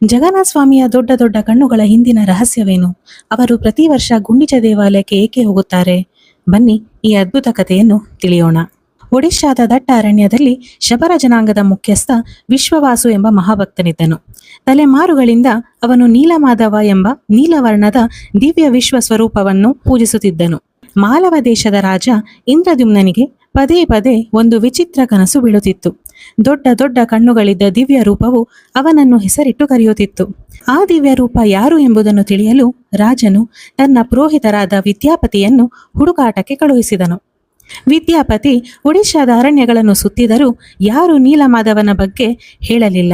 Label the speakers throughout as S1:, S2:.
S1: ಜಗನ್ನಾಥ ಸ್ವಾಮಿಯ ದೊಡ್ಡ ದೊಡ್ಡ ಕಣ್ಣುಗಳ ಹಿಂದಿನ ರಹಸ್ಯವೇನು? ಅವರು ಪ್ರತಿ ವರ್ಷ ಗುಂಡಿಚ ದೇವಾಲಯಕ್ಕೆ ಏಕೆ ಹೋಗುತ್ತಾರೆ? ಬನ್ನಿ ಈ ಅದ್ಭುತ ಕಥೆಯನ್ನು ತಿಳಿಯೋಣ. ಒಡಿಶಾದ ದಟ್ಟ ಅರಣ್ಯದಲ್ಲಿ ಶಬರ ಜನಾಂಗದ ಮುಖ್ಯಸ್ಥ ವಿಶ್ವವಾಸು ಎಂಬ ಮಹಾಭಕ್ತನಿದ್ದನು. ತಲೆಮಾರುಗಳಿಂದ ಅವನು ನೀಲಮಾಧವ ಎಂಬ ನೀಲವರ್ಣದ ದಿವ್ಯ ವಿಶ್ವ ಸ್ವರೂಪವನ್ನು ಪೂಜಿಸುತ್ತಿದ್ದನು. ಮಾಲವ ದೇಶದ ರಾಜ ಇಂದ್ರದ್ಯುಮ್ನನಿಗೆ ಪದೇ ಪದೇ ಒಂದು ವಿಚಿತ್ರ ಕನಸು ಬೀಳುತ್ತಿತ್ತು. ದೊಡ್ಡ ದೊಡ್ಡ ಕಣ್ಣುಗಳಿದ್ದ ದಿವ್ಯ ರೂಪವು ಅವನನ್ನು ಹೆಸರಿಟ್ಟು ಕರೆಯುತ್ತಿತ್ತು. ಆ ದಿವ್ಯ ರೂಪ ಯಾರು ಎಂಬುದನ್ನು ತಿಳಿಯಲು ರಾಜನು ತನ್ನ ಪುರೋಹಿತರಾದ ವಿದ್ಯಾಪತಿಯನ್ನು ಹುಡುಕಾಟಕ್ಕೆ ಕಳುಹಿಸಿದನು. ವಿದ್ಯಾಪತಿ ಒಡಿಶಾದ ಅರಣ್ಯಗಳನ್ನು ಸುತ್ತಿದರೂ ಯಾರೂ ನೀಲಮಾಧವನ ಬಗ್ಗೆ ಹೇಳಲಿಲ್ಲ.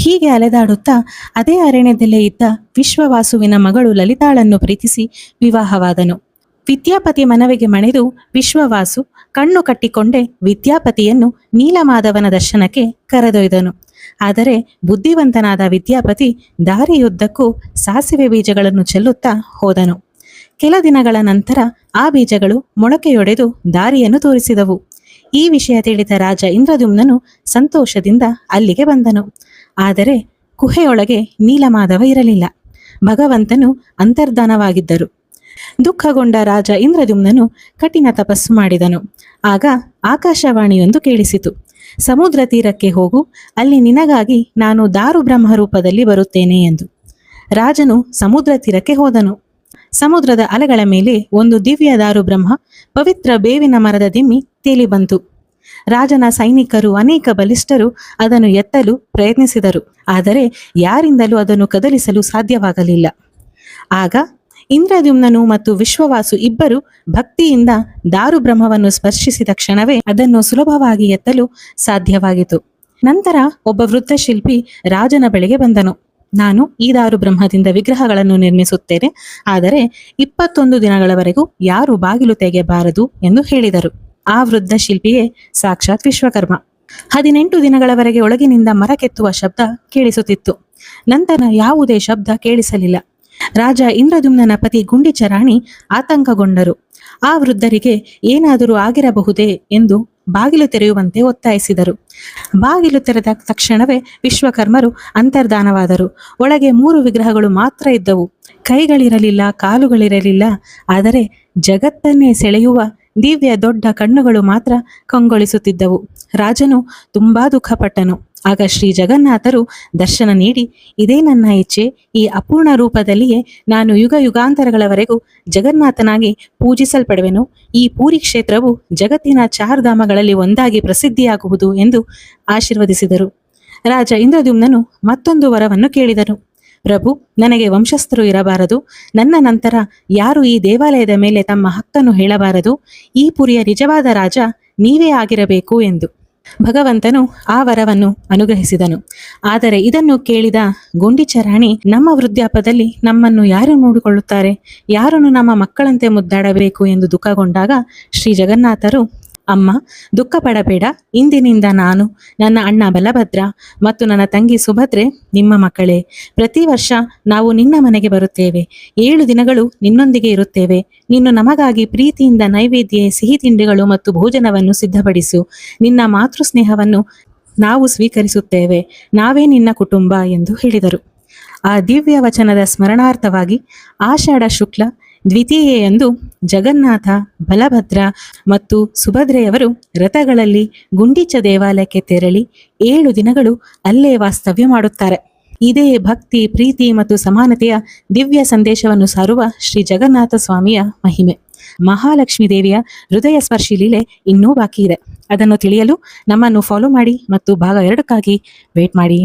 S1: ಹೀಗೆ ಅಲೆದಾಡುತ್ತಾ ಅದೇ ಅರಣ್ಯದಲ್ಲೇ ಇದ್ದ ವಿಶ್ವವಾಸುವಿನ ಮಗಳು ಲಲಿತಾಳನ್ನು ಪ್ರೀತಿಸಿ ವಿವಾಹವಾದನು. ವಿದ್ಯಾಪತಿ ಮನವಿಗೆ ಮಣಿದು ವಿಶ್ವವಾಸು ಕಣ್ಣು ಕಟ್ಟಿಕೊಂಡೇ ವಿದ್ಯಾಪತಿಯನ್ನು ನೀಲಮಾಧವನ ದರ್ಶನಕ್ಕೆ ಕರೆದೊಯ್ದನು. ಆದರೆ ಬುದ್ಧಿವಂತನಾದ ವಿದ್ಯಾಪತಿ ದಾರಿಯುದ್ದಕ್ಕೂ ಸಾಸಿವೆ ಬೀಜಗಳನ್ನು ಚೆಲ್ಲುತ್ತಾ ಹೋದನು. ಕೆಲ ದಿನಗಳ ನಂತರ ಆ ಬೀಜಗಳು ಮೊಳಕೆಯೊಡೆದು ದಾರಿಯನ್ನು ತೋರಿಸಿದವು. ಈ ವಿಷಯ ತಿಳಿದ ರಾಜ ಇಂದ್ರದ್ಯುಮ್ನನು ಸಂತೋಷದಿಂದ ಅಲ್ಲಿಗೆ ಬಂದನು. ಆದರೆ ಗುಹೆಯೊಳಗೆ ನೀಲಮಾಧವ ಇರಲಿಲ್ಲ. ಭಗವಂತನು ಅಂತರ್ಧಾನವಾಗಿದ್ದರು. ದುಃಖಗೊಂಡ ರಾಜ ಇಂದ್ರದ್ಯುಮ್ನನು ಕಠಿಣ ತಪಸ್ಸು ಮಾಡಿದನು. ಆಗ ಆಕಾಶವಾಣಿಯೊಂದು ಕೇಳಿಸಿತು. ಸಮುದ್ರ ತೀರಕ್ಕೆ ಹೋಗು, ಅಲ್ಲಿ ನಿನಗಾಗಿ ನಾನು ದಾರು ಬ್ರಹ್ಮ ರೂಪದಲ್ಲಿ ಬರುತ್ತೇನೆ ಎಂದು. ರಾಜನು ಸಮುದ್ರ ತೀರಕ್ಕೆ ಹೋದನು. ಸಮುದ್ರದ ಅಲೆಗಳ ಮೇಲೆ ಒಂದು ದಿವ್ಯ ದಾರು ಬ್ರಹ್ಮ ಪವಿತ್ರ ಬೇವಿನ ಮರದ ದಿಮ್ಮಿ ತೇಲಿ ಬಂತು. ರಾಜನ ಸೈನಿಕರು ಅನೇಕ ಬಲಿಷ್ಠರು ಅದನ್ನು ಎತ್ತಲು ಪ್ರಯತ್ನಿಸಿದರು. ಆದರೆ ಯಾರಿಂದಲೂ ಅದನ್ನು ಕದಲಿಸಲು ಸಾಧ್ಯವಾಗಲಿಲ್ಲ. ಆಗ ಇಂದ್ರದ್ಯುಮ್ನನು ಮತ್ತು ವಿಶ್ವವಾಸು ಇಬ್ಬರು ಭಕ್ತಿಯಿಂದ ದಾರು ಬ್ರಹ್ಮವನ್ನು ಸ್ಪರ್ಶಿಸಿದ ಕ್ಷಣವೇ ಅದನ್ನು ಸುಲಭವಾಗಿ ಎತ್ತಲು ಸಾಧ್ಯವಾಗಿತ್ತು. ನಂತರ ಒಬ್ಬ ವೃದ್ಧ ಶಿಲ್ಪಿ ರಾಜನ ಬಳಿಗೆ ಬಂದನು. ನಾನು ಈ ದಾರು ಬ್ರಹ್ಮದಿಂದ ವಿಗ್ರಹಗಳನ್ನು ನಿರ್ಮಿಸುತ್ತೇನೆ, ಆದರೆ 21 ದಿನಗಳವರೆಗೂ ಯಾರು ಬಾಗಿಲು ತೆಗೆಯಬಾರದು ಎಂದು ಹೇಳಿದರು. ಆ ವೃದ್ಧ ಶಿಲ್ಪಿಯೇ ಸಾಕ್ಷಾತ್ ವಿಶ್ವಕರ್ಮ. 18 ದಿನಗಳವರೆಗೆ ಒಳಗಿನಿಂದ ಮರ ಕೆತ್ತುವ ಶಬ್ದ ಕೇಳಿಸುತ್ತಿತ್ತು. ನಂತರ ಯಾವುದೇ ಶಬ್ದ ಕೇಳಿಸಲಿಲ್ಲ. ರಾಜ ಇಂದ್ರದ್ಯುಮ್ನನ ಪತಿ ಗುಂಡಿಚ ರಾಣಿ ಆತಂಕಗೊಂಡರು. ಆ ವೃದ್ಧರಿಗೆ ಏನಾದರೂ ಆಗಿರಬಹುದೇ ಎಂದು ಬಾಗಿಲು ತೆರೆಯುವಂತೆ ಒತ್ತಾಯಿಸಿದರು. ಬಾಗಿಲು ತೆರೆದ ತಕ್ಷಣವೇ ವಿಶ್ವಕರ್ಮರು ಅಂತರ್ಧಾನವಾದರು. ಒಳಗೆ 3 ವಿಗ್ರಹಗಳು ಮಾತ್ರ ಇದ್ದವು. ಕೈಗಳಿರಲಿಲ್ಲ, ಕಾಲುಗಳಿರಲಿಲ್ಲ. ಆದರೆ ಜಗತ್ತನ್ನೇ ಸೆಳೆಯುವ ದಿವ್ಯ ದೊಡ್ಡ ಕಣ್ಣುಗಳು ಮಾತ್ರ ಕಂಗೊಳಿಸುತ್ತಿದ್ದವು. ರಾಜನು ತುಂಬಾ ದುಃಖಪಟ್ಟನು. ಆಗ ಶ್ರೀ ಜಗನ್ನಾಥರು ದರ್ಶನ ನೀಡಿ, ಇದೇ ನನ್ನ ಇಚ್ಛೆ, ಈ ಅಪೂರ್ಣ ರೂಪದಲ್ಲಿಯೇ ನಾನು ಯುಗ ಯುಗಾಂತರಗಳವರೆಗೂ ಜಗನ್ನಾಥನಾಗಿ ಪೂಜಿಸಲ್ಪಡುವೆನು. ಈ ಪೂರಿ ಕ್ಷೇತ್ರವು ಜಗತ್ತಿನ 4 ಧಾಮಗಳಲ್ಲಿ ಒಂದಾಗಿ ಪ್ರಸಿದ್ಧಿಯಾಗುವುದು ಎಂದು ಆಶೀರ್ವದಿಸಿದರು. ರಾಜ ಇಂದ್ರದ್ಯುಮ್ನನು ಮತ್ತೊಂದು ವರವನ್ನು ಕೇಳಿದನು. ಪ್ರಭು, ನನಗೆ ವಂಶಸ್ಥರು ಇರಬಾರದು. ನನ್ನ ನಂತರ ಯಾರು ಈ ದೇವಾಲಯದ ಮೇಲೆ ತಮ್ಮ ಹಕ್ಕನ್ನು ಹೇಳಬಾರದು. ಈ ಪುರಿಯ ನಿಜವಾದ ರಾಜ ನೀವೇ ಆಗಿರಬೇಕು ಎಂದು. ಭಗವಂತನು ಆ ವರವನ್ನು ಅನುಗ್ರಹಿಸಿದನು. ಆದರೆ ಇದನ್ನು ಕೇಳಿದ ಗುಂಡಿಚ ರಾಣಿ, ನಮ್ಮ ವೃದ್ಧಾಪದಲ್ಲಿ ನಮ್ಮನ್ನು ಯಾರು ನೋಡಿಕೊಳ್ಳುತ್ತಾರೆ? ಯಾರನ್ನು ನಮ್ಮ ಮಕ್ಕಳಂತೆ ಮುದ್ದಾಡಬೇಕು ಎಂದು ದುಃಖಗೊಂಡಾಗ ಶ್ರೀ ಜಗನ್ನಾಥರು, ಅಮ್ಮ, ದುಃಖ ಪಡಬೇಡ. ಇಂದಿನಿಂದ ನಾನು, ನನ್ನ ಅಣ್ಣ ಬಲಭದ್ರ ಮತ್ತು ನನ್ನ ತಂಗಿ ಸುಭದ್ರೆ ನಿಮ್ಮ ಮಕ್ಕಳೇ. ಪ್ರತಿ ವರ್ಷ ನಾವು ನಿನ್ನ ಮನೆಗೆ ಬರುತ್ತೇವೆ. 7 ದಿನಗಳು ನಿನ್ನೊಂದಿಗೆ ಇರುತ್ತೇವೆ. ನೀನು ನಮಗಾಗಿ ಪ್ರೀತಿಯಿಂದ ನೈವೇದ್ಯ, ಸಿಹಿ ತಿಂಡಿಗಳು ಮತ್ತು ಭೋಜನವನ್ನು ಸಿದ್ಧಪಡಿಸು. ನಿನ್ನ ಮಾತೃ ಸ್ನೇಹವನ್ನು ನಾವು ಸ್ವೀಕರಿಸುತ್ತೇವೆ. ನಾವೇ ನಿನ್ನ ಕುಟುಂಬ ಎಂದು ಹೇಳಿದರು. ಆ ದಿವ್ಯ ವಚನದ ಸ್ಮರಣಾರ್ಥವಾಗಿ ಆಷಾಢ ಶುಕ್ಲ ದ್ವಿತೀಯೆಯಂದು ಜಗನ್ನಾಥ, ಬಲಭದ್ರ ಮತ್ತು ಸುಭದ್ರೆಯವರು ರಥಗಳಲ್ಲಿ ಗುಂಡಿಚ ದೇವಾಲಯಕ್ಕೆ ತೆರಳಿ 7 ದಿನಗಳು ಅಲ್ಲೇ ವಾಸ್ತವ್ಯ ಮಾಡುತ್ತಾರೆ. ಇದೇ ಭಕ್ತಿ, ಪ್ರೀತಿ ಮತ್ತು ಸಮಾನತೆಯ ದಿವ್ಯ ಸಂದೇಶವನ್ನು ಸಾರುವ ಶ್ರೀ ಜಗನ್ನಾಥ ಸ್ವಾಮಿಯ ಮಹಿಮೆ. ಮಹಾಲಕ್ಷ್ಮೀ ದೇವಿಯ ಹೃದಯ ಸ್ಪರ್ಶಿ ಲೀಲೆ ಇನ್ನೂ ಬಾಕಿ ಇದೆ. ಅದನ್ನು ತಿಳಿಯಲು ನಮ್ಮನ್ನು ಫಾಲೋ ಮಾಡಿ ಮತ್ತು ಭಾಗ 2ಕ್ಕಾಗಿ ವೇಟ್ ಮಾಡಿ.